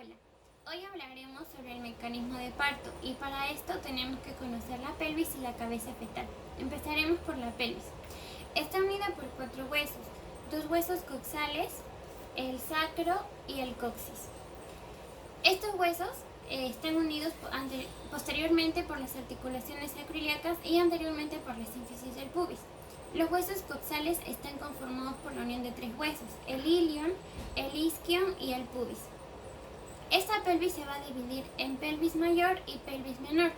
Hola, hoy hablaremos sobre el mecanismo de parto y para esto tenemos que conocer la pelvis y la cabeza fetal. Empezaremos por la pelvis. Está unida por 4 huesos, 2 huesos coxales, el sacro y el coxis. Estos huesos están unidos posteriormente por las articulaciones sacroiliacas y anteriormente por la sínfisis del pubis. Los huesos coxales están conformados por la unión de 3 huesos, el ilion, el isquion y el pubis. Esta pelvis se va a dividir en pelvis mayor y pelvis menor.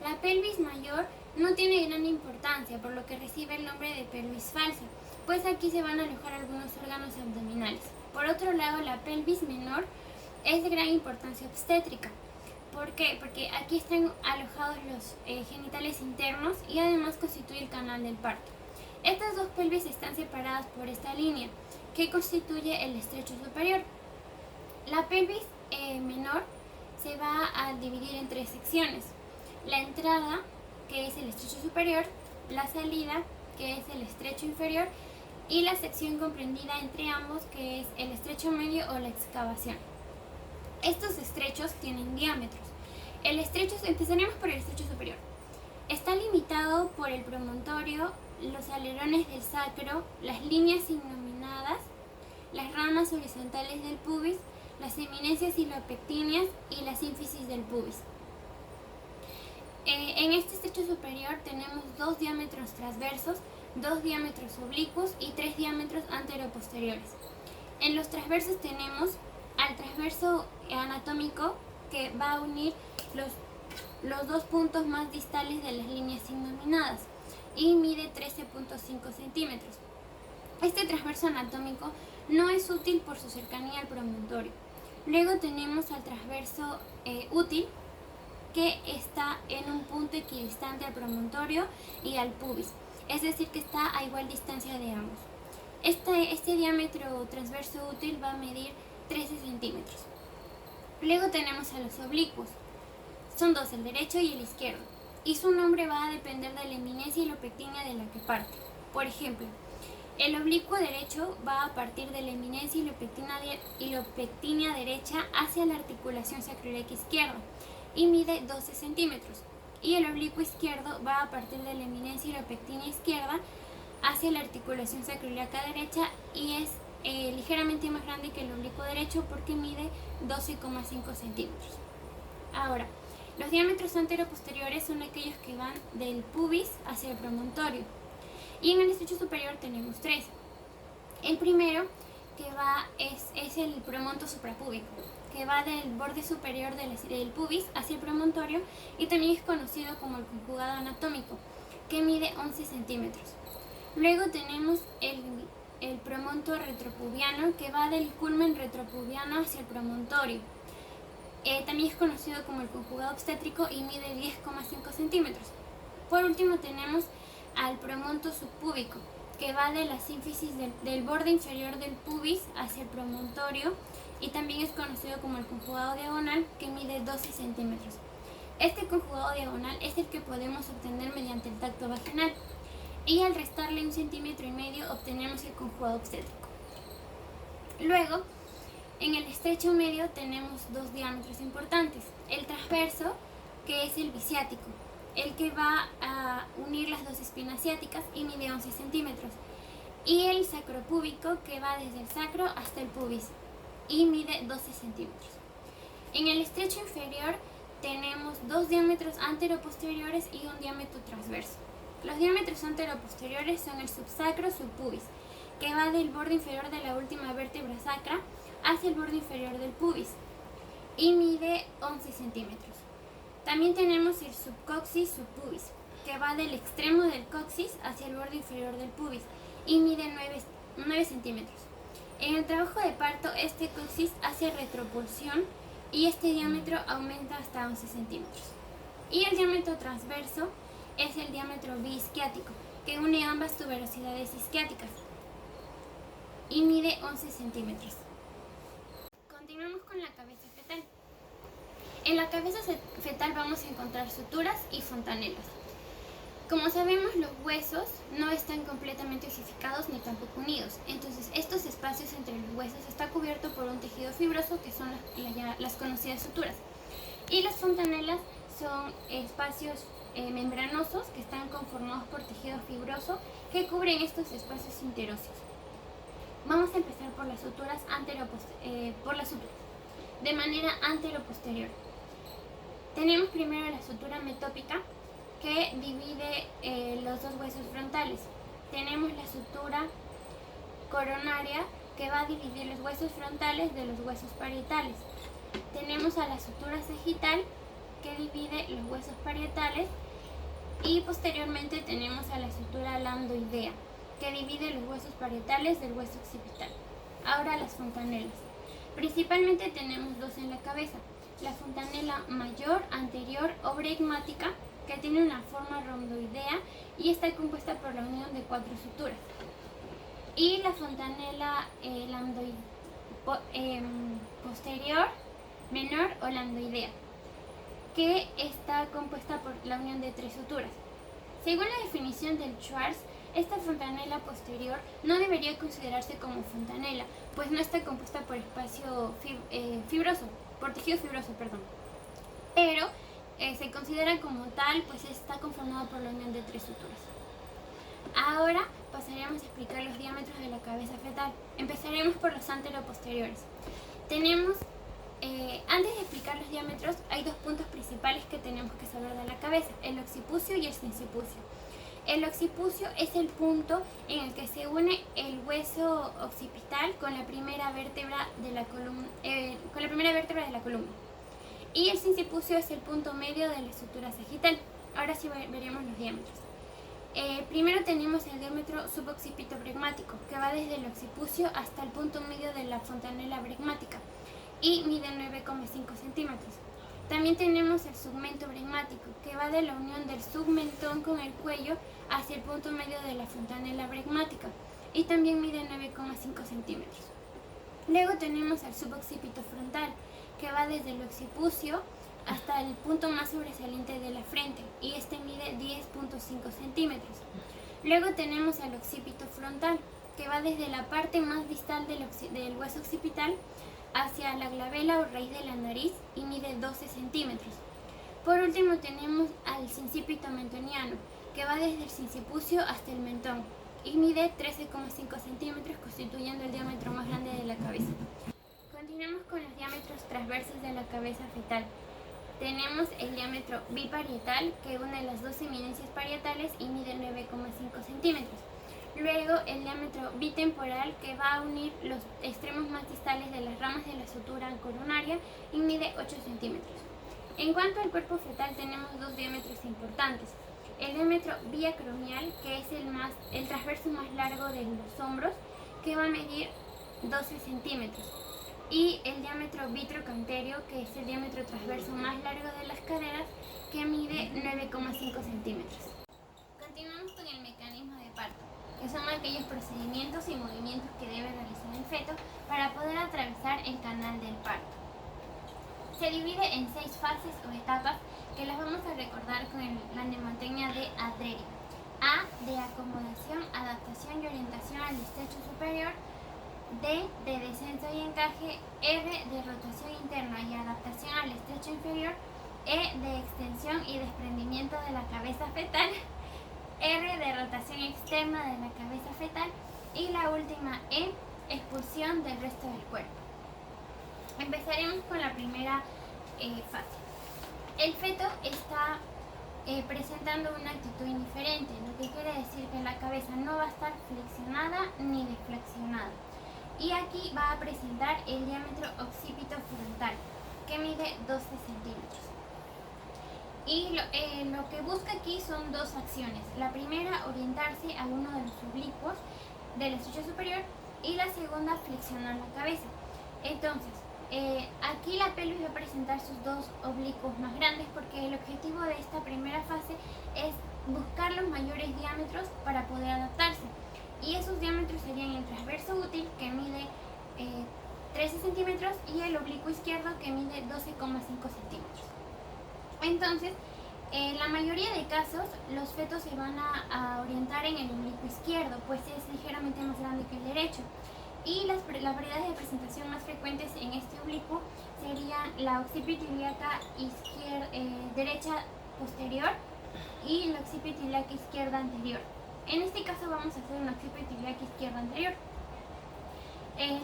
La pelvis mayor no tiene gran importancia, por lo que recibe el nombre de pelvis falsa, pues aquí se van a alojar algunos órganos abdominales. Por otro lado, la pelvis menor es de gran importancia obstétrica. ¿Por qué? Porque aquí están alojados los genitales internos y además constituye el canal del parto. Estas dos pelvis están separadas por esta línea, que constituye el estrecho superior. La pelvis menor se va a dividir en 3 secciones. La entrada, que es el estrecho superior, la salida, que es el estrecho inferior, y la sección comprendida entre ambos, que es el estrecho medio o la excavación. Estos estrechos tienen diámetros. Empezaremos por el estrecho superior. Está limitado por el promontorio, los alerones del sacro, las líneas innominadas, las ramas horizontales del pubis, las eminencias hilopectíneas y la sínfisis del pubis. En este estrecho superior tenemos 2 diámetros transversos, 2 diámetros oblicuos y 3 diámetros anteroposteriores. En los transversos tenemos al transverso anatómico, que va a unir los 2 puntos más distales de las líneas innominadas y mide 13.5 centímetros. Este transverso anatómico no es útil por su cercanía al promontorio. Luego tenemos al transverso útil, que está en un punto equidistante al promontorio y al pubis, es decir, que está a igual distancia de ambos. Este diámetro transverso útil va a medir 13 centímetros. Luego tenemos a los oblicuos. Son 2, el derecho y el izquierdo, y su nombre va a depender de la eminencia hilopectínea de la que parte. Por ejemplo, el oblicuo derecho va a partir de la eminencia hilopectínea derecha hacia la articulación sacroiliaca izquierda y mide 12 centímetros. Y el oblicuo izquierdo va a partir de la eminencia hilopectínea izquierda hacia la articulación sacroiliaca derecha y es ligeramente más grande que el oblicuo derecho porque mide 12,5 centímetros. Ahora, los diámetros anteroposteriores son aquellos que van del pubis hacia el promontorio. Y en el estrecho superior tenemos 3. El primero es el promonto suprapúbico, que va del borde superior del pubis hacia el promontorio y también es conocido como el conjugado anatómico, que mide 11 centímetros. Luego tenemos el promonto retropubiano, que va del culmen retropubiano hacia el promontorio. También es conocido como el conjugado obstétrico y mide 10,5 centímetros. Por último tenemos al promonto subpúbico, que va de la sínfisis del borde inferior del pubis hacia el promontorio y también es conocido como el conjugado diagonal, que mide 12 centímetros. Este conjugado diagonal es el que podemos obtener mediante el tacto vaginal y al restarle 1,5 centímetros obtenemos el conjugado obstétrico. Luego, en el estrecho medio tenemos 2 diámetros importantes, el transverso, que es el bisiático, el que va a unir las 2 espinas ciáticas y mide 11 centímetros, y el sacropúbico, que va desde el sacro hasta el pubis y mide 12 centímetros. En el estrecho inferior tenemos 2 diámetros anteroposteriores y un diámetro transverso. Los diámetros anteroposteriores son el subsacro subpubis, que va del borde inferior de la última vértebra sacra hacia el borde inferior del pubis y mide 11 centímetros. También tenemos el subcoxis subpubis, que va del extremo del coxis hacia el borde inferior del pubis y mide 9 centímetros. En el trabajo de parto, este coxis hace retropulsión y este diámetro aumenta hasta 11 centímetros. Y el diámetro transverso es el diámetro biisquiático, que une ambas tuberosidades isquiáticas y mide 11 centímetros. Continuamos con la cabeza fetal. En la cabeza fetal vamos a encontrar suturas y fontanelas. Como sabemos, los huesos no están completamente osificados ni tampoco unidos. Entonces, estos espacios entre los huesos está cubierto por un tejido fibroso que son las conocidas suturas. Y las fontanelas son espacios membranosos que están conformados por tejido fibroso que cubren estos espacios interóseos. Vamos a empezar por las suturas de manera anteroposterior. Tenemos primero la sutura metópica, que divide los dos huesos frontales. Tenemos la sutura coronaria, que va a dividir los huesos frontales de los huesos parietales. Tenemos a la sutura sagital, que divide los huesos parietales, y posteriormente tenemos a la sutura lambdoidea, que divide los huesos parietales del hueso occipital. Ahora las fontanelas. Principalmente tenemos dos en la cabeza: la fontanela mayor, anterior o bregmática, que tiene una forma romboidea y está compuesta por la unión de 4 suturas. Y la fontanela posterior, menor o lambdoidea, que está compuesta por la unión de 3 suturas. Según la definición del Schwartz, esta fontanela posterior no debería considerarse como fontanela, pues no está compuesta por espacio fibroso, por tejido fibroso, perdón. Pero se considera como tal, pues está conformado por la unión de 3 suturas. Ahora pasaremos a explicar los diámetros de la cabeza fetal. Empezaremos por los anteroposteriores. Tenemos, antes de explicar los diámetros, hay 2 puntos principales que tenemos que saber de la cabeza: el occipucio y el sincipucio. El occipucio es el punto en el que se une el hueso occipital con la primera vértebra de la columna. Y el sincipucio es el punto medio de la sutura sagital. Ahora sí veremos los diámetros. Primero tenemos el diámetro suboccipito-bregmático, que va desde el occipucio hasta el punto medio de la fontanela bregmática y mide 9,5 centímetros. También tenemos el submento bregmático, que va de la unión del submentón con el cuello hacia el punto medio de la fontanela bregmática y también mide 9,5 centímetros. Luego tenemos el suboccipito frontal, que va desde el occipucio hasta el punto más sobresaliente de la frente y este mide 10,5 centímetros. Luego tenemos el occipito frontal, que va desde la parte más distal del hueso occipital hacia la glabela o raíz de la nariz y mide 12 centímetros. Por último tenemos al sincipito mentoniano, que va desde el sincipucio hasta el mentón y mide 13,5 centímetros, constituyendo el diámetro más grande de la cabeza. Continuamos con los diámetros transversos de la cabeza fetal. Tenemos el diámetro biparietal, que une las dos eminencias parietales y mide 9,5 centímetros. Luego el diámetro bitemporal, que va a unir los extremos más distales de las ramas de la sutura coronaria y mide 8 centímetros. En cuanto al cuerpo fetal, tenemos 2 diámetros importantes: el diámetro biacromial, que es el transverso más largo de los hombros, que va a medir 12 centímetros, y el diámetro vitrocanterio, que es el diámetro transverso más largo de las caderas, que mide 9,5 centímetros. Continuamos con el mecanismo de parto, que son aquellos procedimientos y movimientos que debe realizar el feto para poder atravesar el canal del parto. Se divide en 6 fases o etapas que las vamos a recordar con la mnemotecnia de Adreri. A, de acomodación, adaptación y orientación al estrecho superior. D, de descenso y encaje. R, de rotación interna y adaptación al estrecho inferior. E, de extensión y desprendimiento de la cabeza fetal. R, de rotación externa de la cabeza fetal. Y la última E, expulsión del resto del cuerpo. Empezaremos con la primera fase. El feto está presentando una actitud indiferente, lo que quiere decir que la cabeza no va a estar flexionada ni deflexionada. Y aquí va a presentar el diámetro occipito frontal, que mide 12 centímetros. Y lo que busca aquí son 2 acciones. La primera, orientarse a uno de los oblicuos del estrecho superior, y la segunda, flexionar la cabeza. Entonces, aquí la pelvis va a presentar sus 2 oblicuos más grandes, porque el objetivo de esta primera fase es buscar los mayores diámetros para poder adaptarse. Y esos diámetros serían el transverso útil, que mide 13 centímetros, y el oblicuo izquierdo, que mide 12,5 centímetros. Entonces, En la mayoría de casos, los fetos se van a orientar en el oblicuo izquierdo, pues es ligeramente más grande que el derecho. Y las variedades de presentación más frecuentes en este oblicuo serían la occipito ilíaca derecha posterior y la occipito ilíaca izquierda anterior. En este caso vamos a hacer una occipito ilíaca izquierda anterior.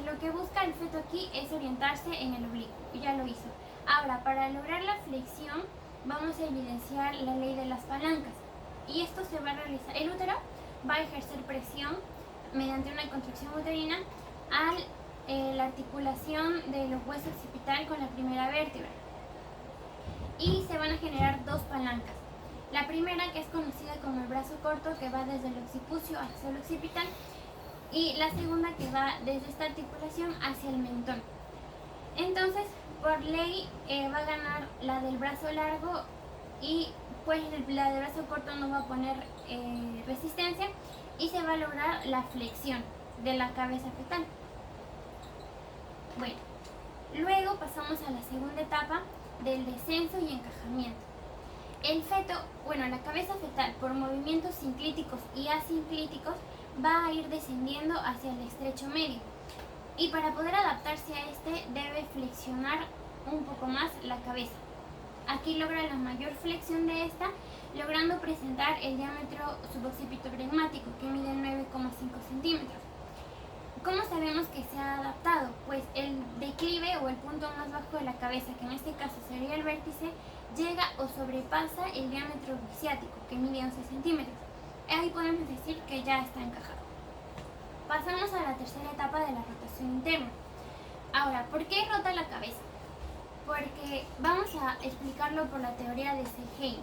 Lo que busca el feto aquí es orientarse en el oblicuo, y ya lo hizo. Ahora, para lograr la flexión, vamos a evidenciar la ley de las palancas. Y esto se va a realizar, el útero va a ejercer presión mediante una contracción uterina a la articulación de los huesos occipital con la primera vértebra. Y se van a generar dos palancas. La primera, que es conocida como el brazo corto, que va desde el occipucio hacia el occipital, y la segunda, que va desde esta articulación hacia el mentón. Entonces, por ley va a ganar la del brazo largo, y pues la del brazo corto no va a poner resistencia, y se va a lograr la flexión de la cabeza fetal. Bueno, luego pasamos a la segunda etapa del descenso y encajamiento. El feto, la cabeza fetal, por movimientos sinclíticos y asinclíticos, va a ir descendiendo hacia el estrecho medio, y para poder adaptarse a este debe flexionar un poco más la cabeza. Aquí logra la mayor flexión de esta, logrando presentar el diámetro suboccipito flegmático, que mide 9,5 centímetros. ¿Cómo sabemos que se ha adaptado? Pues el declive o el punto más bajo de la cabeza, que en este caso sería el vértice, llega o sobrepasa el diámetro ciático, que mide 11 centímetros. Ahí podemos decir que ya está encajado. Pasamos a la tercera etapa de la rotación interna. Ahora, ¿por qué rota la cabeza? Porque vamos a explicarlo por la teoría de Seligheim,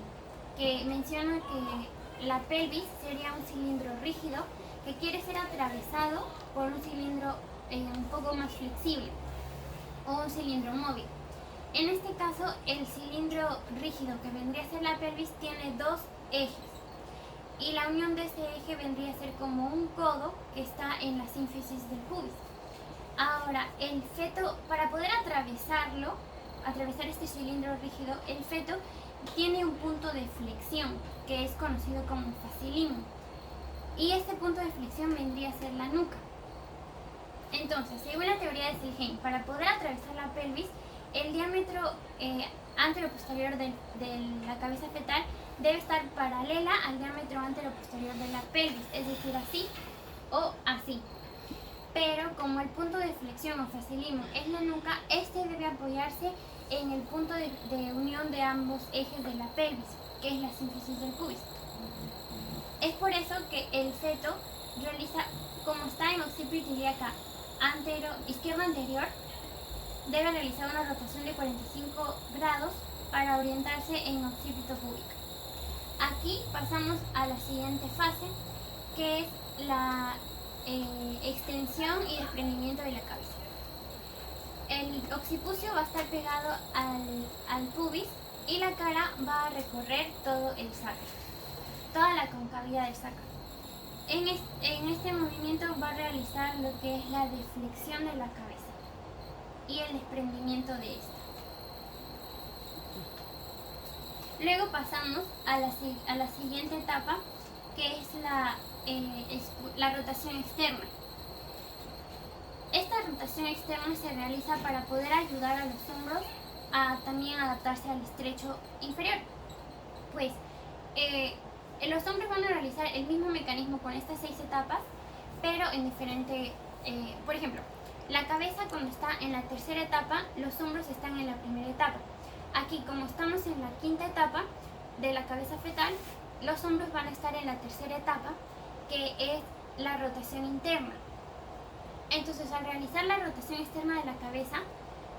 que menciona que la pelvis sería un cilindro rígido que quiere ser atravesado por un cilindro un poco más flexible, o un cilindro móvil. En este caso, el cilindro rígido, que vendría a ser la pelvis, tiene dos ejes, y la unión de este eje vendría a ser como un codo que está en la sínfisis del pubis. Ahora, el feto, para poder atravesar este cilindro rígido, el feto tiene un punto de flexión que es conocido como facilimo, y este punto de flexión vendría a ser la nuca. Entonces, según la teoría de Seligheim, para poder atravesar la pelvis, el diámetro anteroposterior de la cabeza fetal debe estar paralela al diámetro anteroposterior de la pelvis, es decir, así o así. Pero como el punto de flexión o facilimo es la nuca, este debe apoyarse en el punto de unión de ambos ejes de la pelvis, que es la sínfisis del pubis. Es por eso que el feto realiza, como está en occipito ilíaca izquierda anterior, debe realizar una rotación de 45 grados para orientarse en occipito púbica. Aquí pasamos a la siguiente fase, que es la extensión y desprendimiento de la cabeza. El occipucio va a estar pegado al pubis, y la cara va a recorrer todo el sacro, toda la concavidad del sacro. En este movimiento va a realizar lo que es la deflexión de la cabeza y el desprendimiento de esta. Luego pasamos a la siguiente etapa, que es la rotación externa. Esta rotación externa se realiza para poder ayudar a los hombros a también adaptarse al estrecho inferior. Pues los hombros van a realizar el mismo mecanismo con estas 6 etapas, pero en diferente. Por ejemplo, la cabeza, cuando está en la tercera etapa, los hombros están en la primera etapa. Aquí, como estamos en la quinta etapa de la cabeza fetal, los hombros van a estar en la tercera etapa, que es la rotación interna. Entonces, al realizar la rotación externa de la cabeza,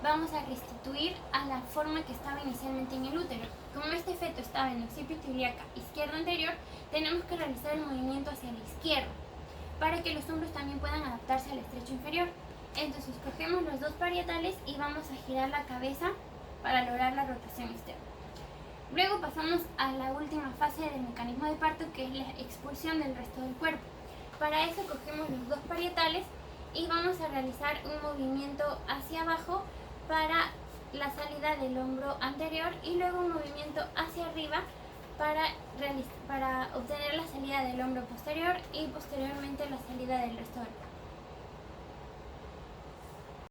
vamos a restituir a la forma que estaba inicialmente en el útero. Como este feto estaba en occipito ilíaca izquierda anterior, tenemos que realizar el movimiento hacia la izquierda para que los hombros también puedan adaptarse al estrecho inferior. Entonces, cogemos los dos parietales y vamos a girar la cabeza para lograr la rotación externa. Luego pasamos a la última fase del mecanismo de parto, que es la expulsión del resto del cuerpo. Para eso cogemos los dos parietales y vamos a realizar un movimiento hacia abajo para la salida del hombro anterior, y luego un movimiento hacia arriba para obtener la salida del hombro posterior y posteriormente la salida del resto del cuerpo.